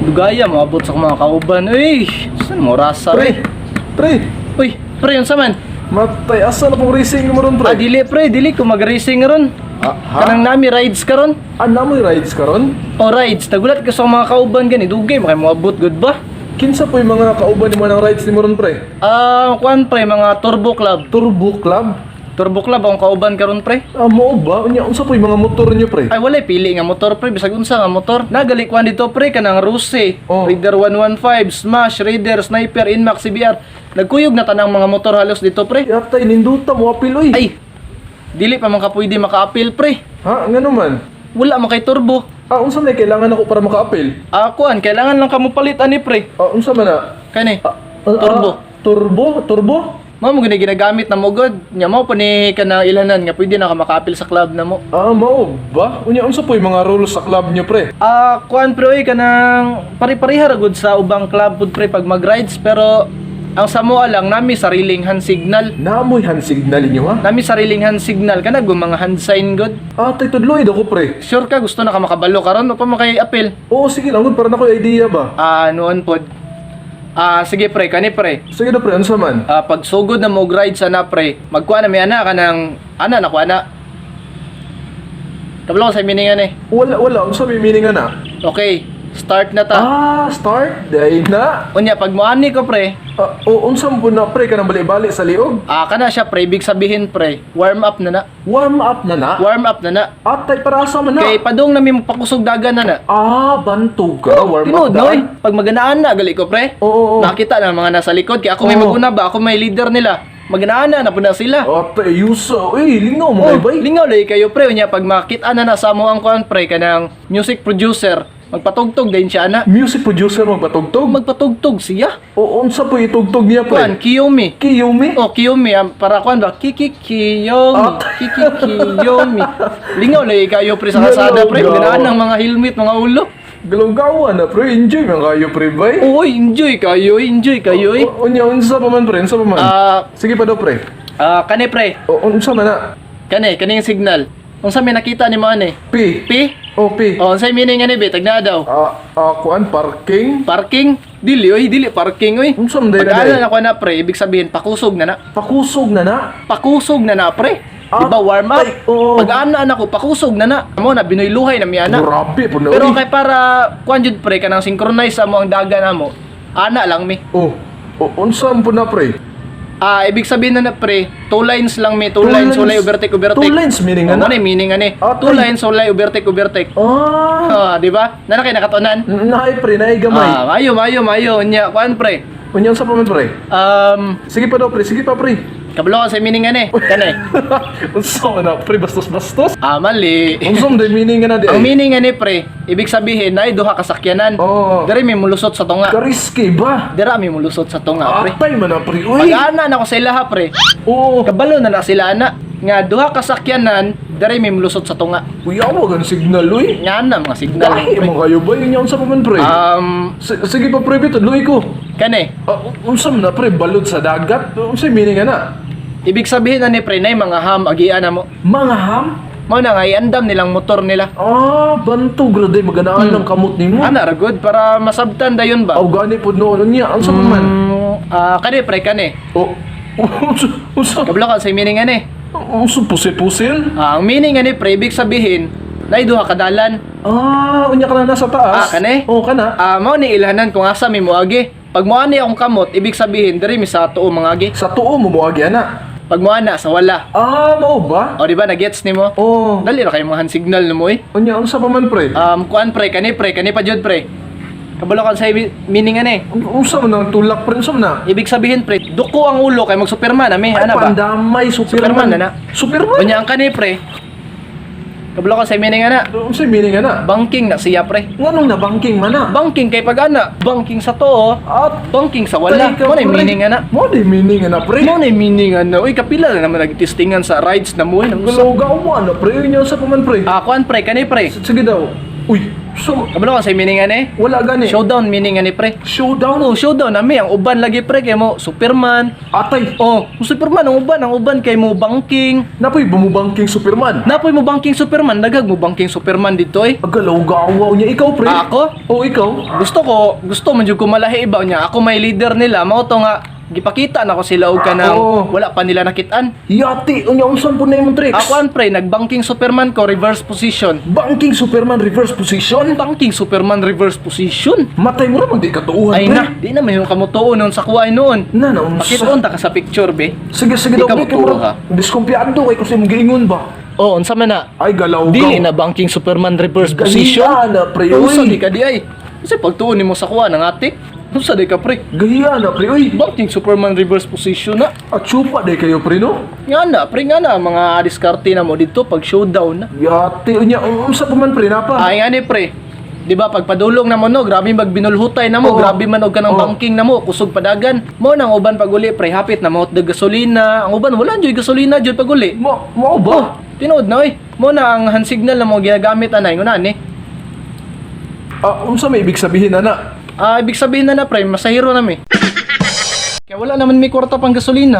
Dugaya, maabot sa mga kauban. Uy, saan mo rasa, Pre, pre, Uy, pre, yun sa man? matay, asa na pong racing mo ron, pre? Dili ko mag-racing ron. Ha? Kanang nami rides karon. Ano mo rides karon? O rides, nagulat ka sa mga kauban gani. Dugay, makay mo abot, good ba? Kinsa po yung mga kauban ni mo ng rides ni mo ron, pre? Kuan pre, mga Turbo Club. Turbo Club? Turbo Club, ang kauban karon pre. Mao ba? Unsa po yung mga motor niyo, pre? Ay, wala pili nga motor pre, bisag unsa nga motor. Nagali kuan dito pre, kanang Ruse, Oh. Raider 115, Smash, Raider, Sniper, Inmax, CBR. Nagkuyog na tanang mga motor halos dito pre. Yata, ininduta mo apil, oy. Ay, dili pa man ka pwede maka-appeal pre. Ha? Nga naman? Wala man kay turbo. Unsa may kailangan ako para maka-apil? Kuan, kailangan lang kamo palitan ni pre. Unsa man na? Kani, Turbo? turbo. Turbo? Mao mo gini ginagamit na mo god. Nya mao pa ni kana ilanan nga pwede na ka maka-appeal sa club na mo. Mao ba? Unsa po yung mga rules sa club niyo, pre? Kuan pre oy kanang pari-pariha ra gud sa ubang club pud pre pag mag-rides pero ang Samoa lang nami sariling hand signal. Naamoy hand signal niyo, ha? Nami sariling hand signal kana go mga hand sign god. Tay tudloy ako, pre. Sure ka gusto na ka makabalo karon o pa makay-appeal? Oo, sige lang, para na ko idea ba? Noon pod. Sige pre, kani pre. Sige na, pre, unsa man? Pag sugod na mo ride sana pre, magkuha na may ana kanang na kuha na. Kabalo sa meaning ani. Wala, unsa may meaning na? Okay, start na ta. Start? Day na. Unya pag moani ko pre, Unsa mo na, pre, ka nang bali-bali sa liog? kana siya pre, ibig sabihin pre, warm up na na. Warm up na na? Warm up na na. Tay, para asa man na? Kay padung na mi pakusog dagan na na. Bantog ka, warm up Tinood na? na oy. Pag maganaan na gali ko pre. Oo. Nakita na mga nasa likod kay ako may Oo. maguna ba, ako may leader nila. Maganaan na po na sila. Tay, yusa. Lingaw mo, bay. Lingaw lay kayo pre unya pag makita na sa mo ang kuan pre kanang music producer, magpatugtog din siya na. Music producer magpatugtog? Magpatugtog siya. Unsa po itugtog niya, Kuan pre? Kiyomi. Kiyomi? Kiyomi para kuan ba Kiyomi. Kiyomi. Lingaw lay kayo pre sa kalsada pre, Lingaw. maganaan ng mga helmet, mga ulo. Galawgawan na, pre. Enjoy man kayo, pre, bay. Oy, enjoy kayo. Unsa pa man, pre? Unsa pa man? Sige pa daw, pre. Kani pre. Unsa man na? Kaning signal. Unsa may nakita ni mo ani? P. P? P. Unsay meaning ani be? Tagna daw. Kuan, parking? Parking? Dili parking oy. Unsa man day na, Pag-ana day? na ko na pre, ibig sabihin pakusog na na. Pakusog na na? Pakusog na na pre. Di ba warm up? Ay, oo. Pag-ana na ko pakusog na na. Amo na binoy luhay na mi ana. Grabe po na, Pero uy. kay para kuan jud pre kanang synchronize sa mo ang daga namo. Ana lang mi. Unsa po na, pre? Ibig sabihin na pre, two lines lang mi, two lines walay overtake. Two lines meaning Ano na? ni meaning ani? Tay. Two lines walay overtake. Di ba? Nana kay nakatunan. Naay, pre, naay gamay. Mayo nya kuan pre. Unsa pa man, pre? Sige pa daw, pre. Sige pa, pre. Kabalo ka sa meaning ani. Kani. Unsa man na, pre? Bastos-bastos? Mali. Unsa man day meaning na, di? Ang meaning ani pre, ibig sabihin na duha ka sakyanan. Oo. Diri mi mulusot sa tunga. Ka-risky ba? Dira mi mulusot sa tunga pre. Atay man na, pre. Uy! Pag-ana na ko sa ilaha pre. Oo. Kabalo na sila ana nga duha ka sakyanan, diri mi mulusot sa tunga. Uy, awag ang signal, uy. Nga na mga signal Dahil pre. mo kayo ba? Yun yung sa pa man, pre. Sige pa, pre, tudloy ko. Kani. Unsa man na, pre? Balod sa dagat? Unsa yung meaning na? Ibig sabihin ani pre nay mga ham agian na mo. Mga ham? Mao na nga iandam nilang motor nila. Bantog graday maganaan ng kamot nimo. Ana ra good para masabtan dayon ba? Aw gani pud noon niya. Unsa man? Kani pre kani. Unsa? Kabalo ka sa meaning ani. Unsa pusil-pusil? Ang meaning ani pre ibig sabihin nay duha ka dalan. Unya ka na nasa taas. Kani? Oo, kana. Mao ni ilhanan kung asa mi moagi. Pag moani akong kamot, ibig sabihin diri mi sa tuo mangagi. Sa tuo mo moagi ana. Pag moana sa wala. Mao ba? O di ba nagets nimo? Oo. Dali ra kay mga hand signal nimo eh. Unya unsa pa man, pre? Kuan pre kani pa jud pre. Kabalo kan sa meaning ani. Unsa man ang tulak, pre? Unsa man na? Ibig sabihin pre, duko ang ulo kay mag Superman ami Ay, ana ba? pandamay, Superman Superman. na na. Superman? Unya ang kani pre. Kabalo kan sa meaning ana. Unsa yung meaning ana? Banking na siya pre. Nganong na banking man na? Banking kay pag ana, banking sa tuo, At banking sa wala. Mo na meaning ana. Mo na meaning ana, pre. Mo na meaning ana. Uy kapila na naman nagtestingan sa rides na mo. Galaw mo ano, pre? Yun yung sa paman, pre. Kuan pre kani pre. Sige daw. Uy, So, Kabalo ka sa meaning ani? wala gani. Showdown meaning ani pre. Showdown. Oh, showdown nami ang uban lagi pre kay mo Superman. Atay. Oh, Superman ang uban kay mo banking. Napoy bumubangking Superman. Napoy mo banking Superman, dagag mo banking Superman dito eh. Agalaw-gawaw niya. Ikaw, pre. Ako? O, ikaw. Gusto man jud ko malahi ibaw niya. Ako may leader nila, mao to nga gipakita na ko sila og kanang Oo. wala pa nila nakitaan. Yati, unya unsan po na yung tricks? Ako an pre, nagbanking Superman ko reverse position. Banking Superman reverse position. Banking Superman reverse position. Matay mo naman di katuuhan, Ay pre. na, di na may kamutuon noon sa kuway noon. Na, unsa? Pakitoon ta ka sa picture be. Sige, Di sige daw, ka pre. magturo ka. Diskumpiyado kay kasi mong giingon ba? Oh, unsa man na? Ay, galaw Dili na banking Superman reverse position. Gahiya na, pre. Usa Uy. di ka di ay. Kasi pagtuon nimo sa kuha ng atik. Usa di ka pre. Gahiya na, pre. Uy. Banking Superman reverse position na. At supa day kayo, pre, no? Nga na, mga diskarte na mo dito pag showdown na. Yati, unya, unsa pa man, pre, napa? Ay nga ni pre, di ba pag padulong na mo no, grabe magbinulhutay na mo, Oo. grabe man og kanang Oo. banking na mo, kusog padagan. Mo nang uban paguli pre, hapit na mo de gasolina. Ang uban wala joy gasolina joy paguli. Mo ba? Oh, tinuod na oy. Mo na ang hand signal na mo ginagamit anay ngunan ni. Unsa may ibig sabihin, ana? Ibig sabihin na pre, masahiro na mi. Kaya wala naman may kwarta pang gasolina.